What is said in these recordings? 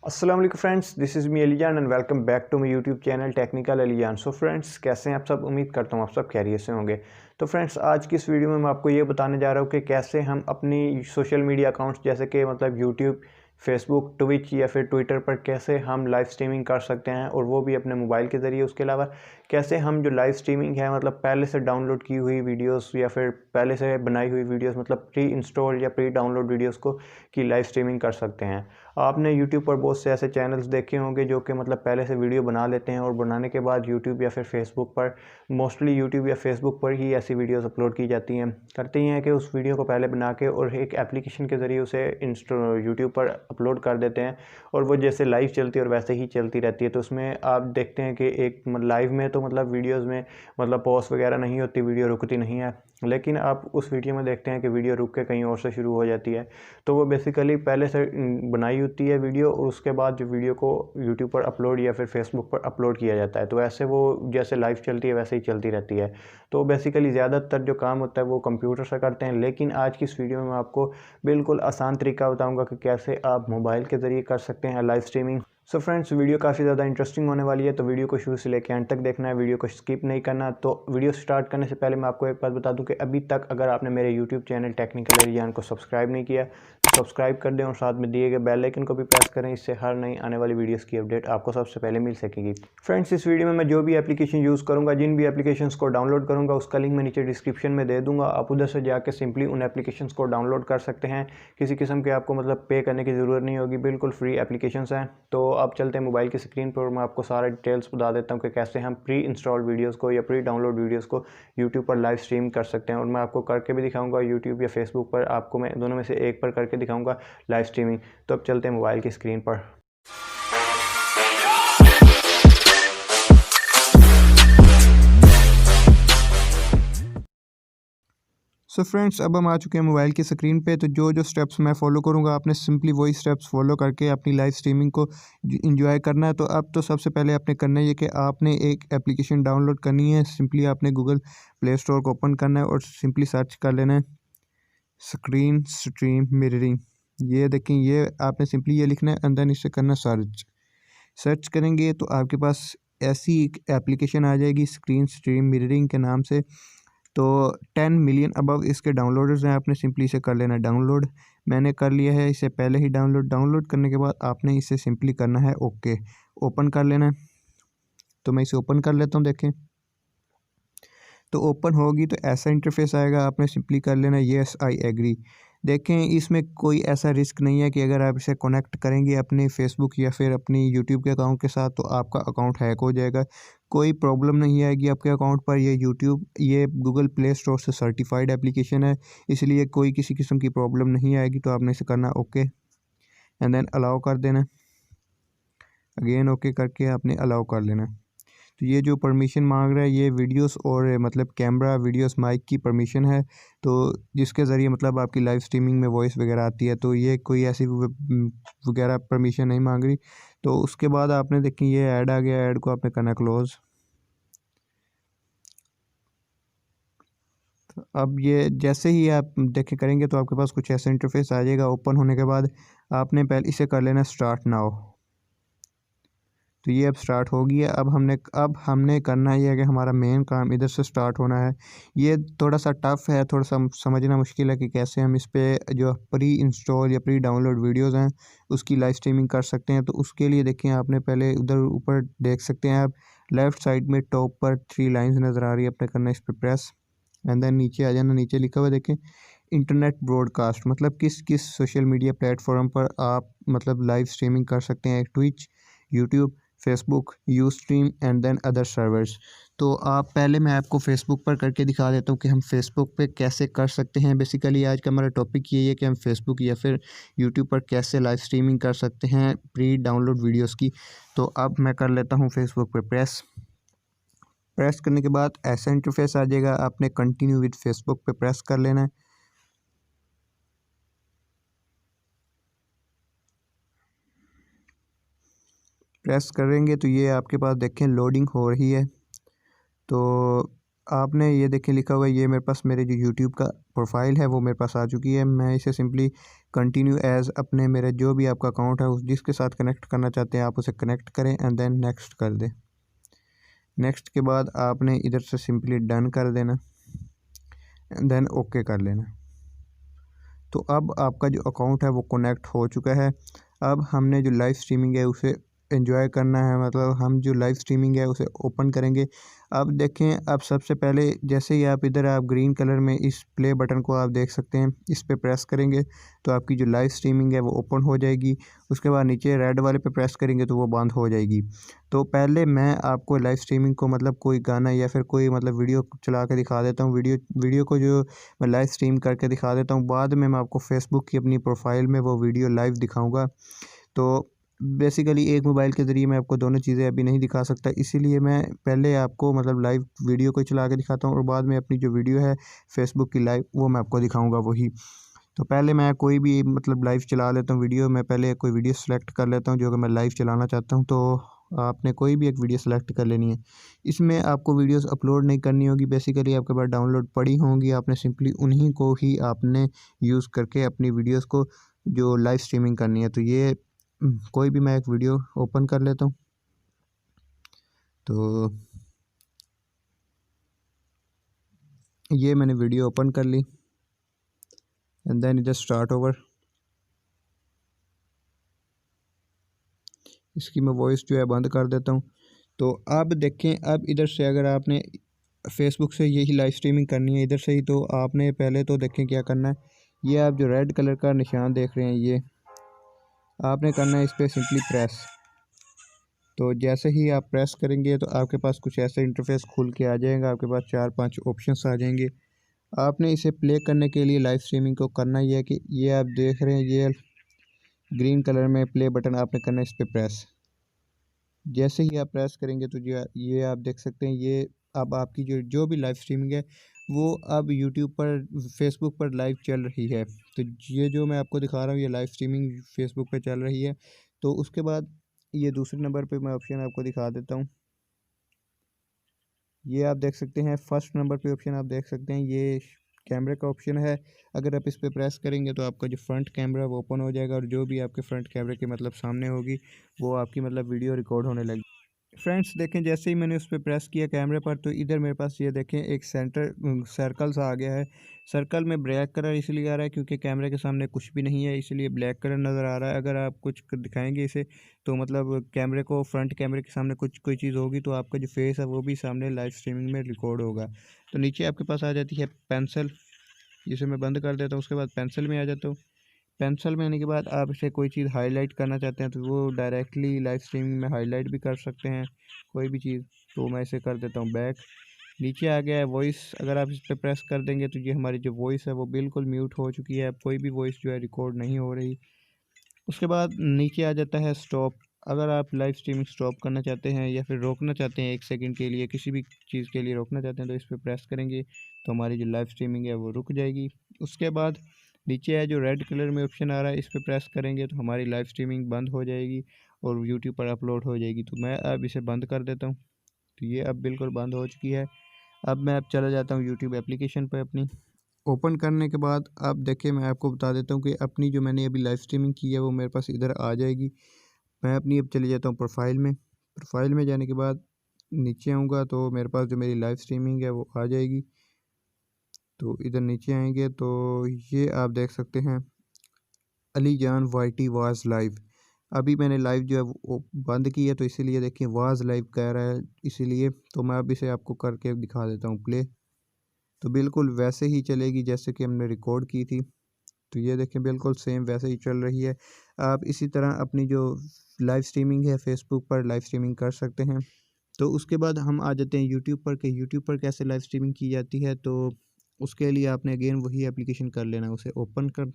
अस्सलाम वालेकुम friends, this is me Alijan and welcome back to my YouTube channel Technical Alijan. So friends, कैसे हैं आप सब? उम्मीद करता हूँ आप सब खैरियत से होंगे। तो फ्रेंड्स, आज की इस वीडियो में मैं आपको ये बताने जा रहा हूँ कि कैसे हम अपनी सोशल मीडिया अकाउंट्स जैसे कि मतलब यूट्यूब, फेसबुक, ट्विच या फिर ट्विटर पर कैसे हम लाइव स्ट्रीमिंग कर सकते हैं, और वो भी अपने मोबाइल के ज़रिए। उसके अलावा कैसे हम जो लाइव स्ट्रीमिंग है मतलब पहले से डाउनलोड की हुई वीडियोस या फिर पहले से बनाई हुई वीडियोस मतलब प्री इंस्टॉल या प्री डाउनलोड वीडियोस को की लाइव स्ट्रीमिंग कर सकते हैं। आपने यूट्यूब पर बहुत से ऐसे चैनल्स देखे होंगे जो कि मतलब पहले से वीडियो बना लेते हैं और बनाने के बाद यूट्यूब या फिर फेसबुक पर, मोस्टली यूट्यूब या फेसबुक पर ही ऐसी वीडियोस अपलोड की जाती हैं। करते ही हैं कि उस वीडियो को पहले बना के और एक एप्लीकेशन के ज़रिए उसे यूट्यूब पर अपलोड कर देते हैं, और वो जैसे लाइव चलती है और वैसे ही चलती रहती है। तो उसमें आप देखते हैं कि एक लाइव में तो मतलब वीडियोज़ में मतलब पॉज वगैरह नहीं होती, वीडियो रुकती नहीं है, लेकिन आप उस वीडियो में देखते हैं कि वीडियो रुक के कहीं और से शुरू हो जाती है। तो वो बेसिकली पहले से बनाई होती है वीडियो, और उसके बाद जो वीडियो को यूट्यूब पर अपलोड या फिर फेसबुक पर अपलोड किया जाता है। तो ऐसे वो जैसे लाइव चलती है वैसे ही चलती रहती है। तो बेसिकली ज़्यादातर जो काम होता है वो कंप्यूटर से करते हैं, लेकिन आज की इस वीडियो में मैं आपको बिल्कुल आसान तरीका बताऊंगा कि कैसे आप मोबाइल के ज़रिए कर सकते हैं live streaming. So friends, video काफ़ी ज़्यादा इंटरेस्टिंग होने वाली है, तो वीडियो को शुरू से लेकर एंड तक देखना है, वीडियो को स्किप नहीं करना। तो वीडियो स्टार्ट करने से पहले मैं आपको एक बात बता दूं कि अभी तक अगर आपने मेरे यूट्यूब चैनल टेक्निकल एलिजान को सब्सक्राइब नहीं किया तो सब्सक्राइब कर दें और साथ में दिए गए बेल आइकन को भी प्रेस करें। इससे हर नई आने वाली वीडियोस की अपडेट आपको सबसे पहले मिल सकेगी। फ्रेंड्स, इस वीडियो में मैं जो भी एप्लीकेशन यूज़ करूँगा, जिन भी एप्लीकेशंस को डाउनलोड करूँगा, उसका लिंक मैं नीचे डिस्क्रिप्शन में दे दूँगा। आप उधर से जाकर सिंपली उन एप्लीकेशंस को डाउनलोड कर सकते हैं। किसी किस्म के आपको मतलब पे करने की ज़रूरत नहीं होगी, बिल्कुल फ्री एप्लीकेशंस हैं। तो अब चलते हैं मोबाइल की स्क्रीन पर, मैं आपको सारा डिटेल्स बता देता हूँ कि कैसे हम प्री इंस्टॉल्ड वीडियोस को या प्री डाउनलोड वीडियोस को यूट्यूब पर लाइव स्ट्रीम कर सकते हैं। और मैं आपको करके भी दिखाऊंगा यूट्यूब या फेसबुक पर, आपको मैं दोनों में से एक पर करके दिखाऊंगा लाइव स्ट्रीमिंग। तो अब चलते हैं मोबाइल की स्क्रीन पर। सो फ्रेंड्स, अब हम आ चुके हैं मोबाइल की स्क्रीन पे। तो जो जो स्टेप्स मैं फॉलो करूँगा, आपने सिंपली वही स्टेप्स फॉलो करके अपनी लाइव स्ट्रीमिंग को इंजॉय करना है। तो अब तो सबसे पहले आपने करना है ये कि आपने एक एप्लीकेशन डाउनलोड करनी है। सिंपली आपने गूगल प्ले स्टोर को ओपन करना है और सिंपली सर्च कर लेना है स्क्रीन स्ट्रीम मिररिंग। ये देखें, ये आपने सिंपली ये लिखना है, अंदर नीचे करना सर्च करेंगे तो आपके पास ऐसी एक एप्लीकेशन आ जाएगी स्क्रीन स्ट्रीम मिररिंग के नाम से। तो 10 मिलियन अबव इसके डाउनलोडर्स हैं। आपने सिंपली इसे कर लेना डाउनलोड। मैंने कर लिया है इसे पहले ही डाउनलोड करने के बाद आपने इसे सिंपली करना है ओके, ओपन कर लेना है। तो मैं इसे ओपन कर लेता हूँ। देखें, तो ओपन होगी तो ऐसा इंटरफेस आएगा। आपने सिंपली कर लेना येस आई एग्री। देखें, इसमें कोई ऐसा रिस्क नहीं है कि अगर आप इसे कनेक्ट करेंगे अपने फेसबुक या फिर अपनी यूट्यूब के अकाउंट के साथ तो आपका अकाउंट हैक हो जाएगा। कोई प्रॉब्लम नहीं आएगी आपके अकाउंट पर। ये गूगल प्ले स्टोर से सर्टिफाइड एप्लीकेशन है, इसलिए कोई किसी किस्म की प्रॉब्लम नहीं आएगी। तो आपने इसे करना ओके एंड देन अलाउ कर देना। अगेन ओके करके आपने अलाउ कर लेना। तो ये जो परमिशन मांग रहा है ये वीडियोस और मतलब कैमरा, वीडियोस, माइक की परमिशन है, तो जिसके ज़रिए मतलब आपकी लाइव स्ट्रीमिंग में वॉइस वगैरह आती है। तो ये कोई ऐसी वगैरह परमिशन नहीं मांग रही। तो उसके बाद आपने देखें ये ऐड आ गया, ऐड को आपने करना क्लोज़। अब ये जैसे ही आप देखें करेंगे तो आपके पास कुछ ऐसा इंटरफेस आ जाएगा। ओपन होने के बाद आपने पहले इसे कर लेना स्टार्ट नाउ। तो ये अब स्टार्ट हो गया। अब हमने करना ये है कि हमारा मेन काम इधर से स्टार्ट होना है। ये थोड़ा सा टफ़ है, थोड़ा सा समझना मुश्किल है कि कैसे हम इस पे जो प्री इंस्टॉल या प्री डाउनलोड वीडियोज़ हैं उसकी लाइव स्ट्रीमिंग कर सकते हैं। तो उसके लिए देखें, आपने पहले उधर ऊपर देख सकते हैं आप, लेफ़्ट साइड में टॉप पर 3 लाइन्स नज़र आ रही है। आपने करना इस पर प्रेस एंड देन नीचे आ जाना। नीचे लिखा हुआ देखें इंटरनेट ब्रॉडकास्ट, मतलब किस किस सोशल मीडिया प्लेटफॉर्म पर आप मतलब लाइव स्ट्रीमिंग कर सकते हैं। Twitch, YouTube, Facebook, Ustream and then other servers. तो आप पहले मैं आपको फेसबुक पर करके दिखा देता हूँ कि हम फेसबुक पे कैसे कर सकते हैं। बेसिकली आज का हमारा टॉपिक यही है कि हम फेसबुक या फिर यूट्यूब पर कैसे लाइव स्ट्रीमिंग कर सकते हैं प्री डाउनलोड वीडियोस की। तो अब मैं कर लेता हूँ फेसबुक पे प्रेस करने के बाद ऐसा इंटरफेस आ जाएगा। आपने कंटिन्यू विद फेसबुक पे प्रेस कर लेना है। प्रेस करेंगे तो ये आपके पास देखें लोडिंग हो रही है। तो आपने ये देखें लिखा हुआ है, ये मेरे पास मेरे जो यूट्यूब का प्रोफाइल है वो मेरे पास आ चुकी है। मैं इसे सिंपली कंटिन्यू एज़ अपने मेरे जो भी आपका अकाउंट है उस जिसके साथ कनेक्ट करना चाहते हैं आप उसे कनेक्ट करें एंड देन नेक्स्ट कर दें। नेक्स्ट के बाद आपने इधर से सिंपली डन कर देना एंड देन ओके कर लेना। तो अब आपका जो अकाउंट है वो कनेक्ट हो चुका है। अब हमने जो लाइव स्ट्रीमिंग है उसे एंजॉय करना है, मतलब हम जो लाइव स्ट्रीमिंग है उसे ओपन करेंगे। अब देखें, अब सबसे पहले जैसे ही आप इधर आप ग्रीन कलर में इस प्ले बटन को आप देख सकते हैं, इस पे प्रेस करेंगे तो आपकी जो लाइव स्ट्रीमिंग है वो ओपन हो जाएगी। उसके बाद नीचे रेड वाले पे प्रेस करेंगे तो वो बंद हो जाएगी। तो पहले मैं आपको लाइव स्ट्रीमिंग को मतलब कोई गाना या फिर कोई मतलब वीडियो चला के दिखा देता हूँ। वीडियो को जो मैं लाइव स्ट्रीम करके दिखा देता हूँ, बाद में मैं आपको फेसबुक की अपनी प्रोफाइल में वो वीडियो लाइव दिखाऊंगा। तो बेसिकली एक मोबाइल के ज़रिए मैं आपको दोनों चीज़ें अभी नहीं दिखा सकता, इसीलिए मैं पहले आपको मतलब लाइव वीडियो को चला के दिखाता हूँ और बाद में अपनी जो वीडियो है फेसबुक की लाइव वो मैं आपको दिखाऊंगा वही। तो पहले मैं कोई भी मतलब लाइव चला लेता हूँ वीडियो, मैं पहले कोई वीडियो सेलेक्ट कर लेता हूँ जो कि मैं लाइव चलाना चाहता हूँ। तो आपने कोई भी एक वीडियो सेलेक्ट कर लेनी है। इसमें आपको वीडियोस अपलोड नहीं करनी होगी, बेसिकली आपके पास डाउनलोड पड़ी होंगी, आपने सिंपली उन्हीं को ही आपने यूज़ करके अपनी वीडियोस को जो लाइव स्ट्रीमिंग करनी है। तो ये कोई भी मैं एक वीडियो ओपन कर लेता हूँ। तो ये मैंने वीडियो ओपन कर ली एंड देन इधर स्टार्ट ओवर, इसकी मैं वॉइस जो है बंद कर देता हूँ। तो अब देखें, अब इधर से अगर आपने फेसबुक से यही लाइव स्ट्रीमिंग करनी है इधर से ही, तो आपने पहले तो देखें क्या करना है। ये आप जो रेड कलर का निशान देख रहे हैं ये आपने करना है, इस पर सिंपली प्रेस। तो जैसे ही आप प्रेस करेंगे तो आपके पास कुछ ऐसा इंटरफेस खुल के आ जाएगा, आपके पास 4-5 ऑप्शंस आ जाएंगे। आपने इसे प्ले करने के लिए लाइव स्ट्रीमिंग को करना ही है कि ये आप देख रहे हैं ये ग्रीन कलर में प्ले बटन आपने करना है, इस पर प्रेस। जैसे ही आप प्रेस करेंगे तो जो ये आप देख सकते हैं ये अब आपकी जो भी लाइव स्ट्रीमिंग है वो अब यूट्यूब पर फेसबुक पर लाइव चल रही है। तो ये जो मैं आपको दिखा रहा हूँ ये लाइव स्ट्रीमिंग फेसबुक पे चल रही है। तो उसके बाद ये दूसरे नंबर पे मैं ऑप्शन आपको दिखा देता हूँ। ये आप देख सकते हैं फर्स्ट नंबर पे ऑप्शन आप देख सकते हैं, ये कैमरे का ऑप्शन है। अगर आप इस पर प्रेस करेंगे तो आपका जो फ्रंट कैमरा वो ओपन हो जाएगा और जो भी आपके फ्रंट कैमरे के मतलब सामने होगी वो आपकी मतलब वीडियो रिकॉर्ड होने लगी। फ्रेंड्स देखें, जैसे ही मैंने उस पर प्रेस किया कैमरे पर तो इधर मेरे पास ये देखें एक सेंटर सर्कल सा आ गया है। सर्कल में ब्लैक कलर इसलिए आ रहा है क्योंकि कैमरे के सामने कुछ भी नहीं है, इसलिए ब्लैक कलर नज़र आ रहा है। अगर आप कुछ दिखाएंगे इसे तो मतलब कैमरे को फ्रंट कैमरे के सामने कुछ कोई चीज़ होगी तो आपका जो फेस है वो भी सामने लाइव स्ट्रीमिंग में रिकॉर्ड होगा। तो नीचे आपके पास आ जाती है पेंसिल, जिसे मैं बंद कर देता हूँ। उसके बाद पेंसिल में आ जाता हूँ। पेंसिल में आने के बाद आप इसे कोई चीज़ हाईलाइट करना चाहते हैं तो वो डायरेक्टली लाइव स्ट्रीमिंग में हाईलाइट भी कर सकते हैं कोई भी चीज़। तो मैं इसे कर देता हूँ बैक। नीचे आ गया है वॉइस, अगर आप इस पर प्रेस कर देंगे तो ये हमारी जो वॉइस है वो बिल्कुल म्यूट हो चुकी है, अब कोई भी वॉइस जो है रिकॉर्ड नहीं हो रही। उसके बाद नीचे आ जाता है स्टॉप। अगर आप लाइव स्ट्रीमिंग स्टॉप करना चाहते हैं या फिर रोकना चाहते हैं 1 सेकंड के लिए, किसी भी चीज़ के लिए रोकना चाहते हैं तो इस पर प्रेस करेंगे तो हमारी जो लाइव स्ट्रीमिंग है वो रुक जाएगी। उसके बाद नीचे है जो रेड कलर में ऑप्शन आ रहा है, इस पर प्रेस करेंगे तो हमारी लाइव स्ट्रीमिंग बंद हो जाएगी और यूट्यूब पर अपलोड हो जाएगी। तो मैं अब इसे बंद कर देता हूँ। तो ये अब बिल्कुल बंद हो चुकी है। अब मैं अब चला जाता हूँ यूट्यूब एप्लीकेशन पर अपनी। ओपन करने के बाद अब देखिए मैं आपको बता देता हूँ कि अपनी जो मैंने अभी लाइव स्ट्रीमिंग की है वो मेरे पास इधर आ जाएगी। मैं अपनी अब चले जाता हूँ प्रोफाइल में। प्रोफाइल में जाने के बाद नीचे आऊँगा तो मेरे पास जो मेरी लाइव स्ट्रीमिंग है वो आ जाएगी। तो इधर नीचे आएंगे तो ये आप देख सकते हैं अली जान वाईटी वाज लाइव। अभी मैंने लाइव जो है वो बंद की है तो इसीलिए देखिए वाज लाइव कह रहा है, इसीलिए तो मैं अब इसे आपको करके दिखा देता हूँ प्ले। तो बिल्कुल वैसे ही चलेगी जैसे कि हमने रिकॉर्ड की थी। तो ये देखें बिल्कुल सेम वैसे ही चल रही है। आप इसी तरह अपनी जो लाइव स्ट्रीमिंग है फेसबुक पर लाइव स्ट्रीमिंग कर सकते हैं। तो उसके बाद हम आ जाते हैं यूट्यूब पर कि यूट्यूब पर कैसे लाइव स्ट्रीमिंग की जाती है। तो उसके लिए आपने अगेन वही एप्लीकेशन कर लेना, उसे ओपन कर।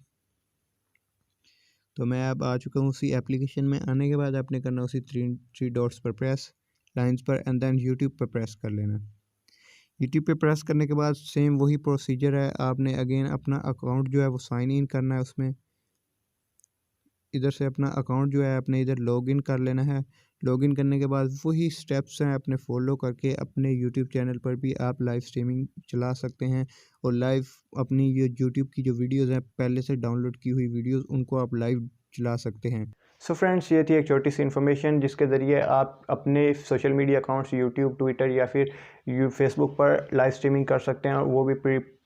तो मैं अब आ चुका हूँ उसी एप्लीकेशन में। आने के बाद आपने करना उसी थ्री डॉट्स पर प्रेस, लाइन्स पर एंड देन यूट्यूब पर प्रेस कर लेना। यूट्यूब पे प्रेस करने के बाद सेम वही प्रोसीजर है, आपने अगेन अपना अकाउंट जो है वो साइन इन करना है उसमें। इधर से अपना अकाउंट जो है अपने इधर लॉगिन कर लेना है। लॉगिन करने के बाद वही स्टेप्स हैं अपने फॉलो करके अपने यूट्यूब चैनल पर भी आप लाइव स्ट्रीमिंग चला सकते हैं और लाइव अपनी ये यूट्यूब की जो वीडियोज़ हैं पहले से डाउनलोड की हुई वीडियोज़ उनको आप लाइव चला सकते हैं। सो फ्रेंड्स, ये थी एक छोटी सी इन्फॉर्मेशन जिसके ज़रिए आप अपने social media accounts YouTube, Twitter या फिर फेसबुक पर लाइव स्ट्रीमिंग कर सकते हैं, और वो भी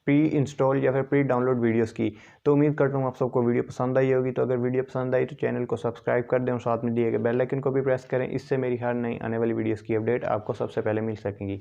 प्री इंस्टॉल या फिर प्री डाउनलोड वीडियोस की। तो उम्मीद करता हूँ आप सबको वीडियो पसंद आई होगी। तो अगर वीडियो पसंद आई तो चैनल को सब्सक्राइब कर दें और साथ में दिए गए बेल आइकन को भी प्रेस करें। इससे मेरी हर नई आने वाली वीडियोस की अपडेट आपको सबसे पहले मिल सकेंगी।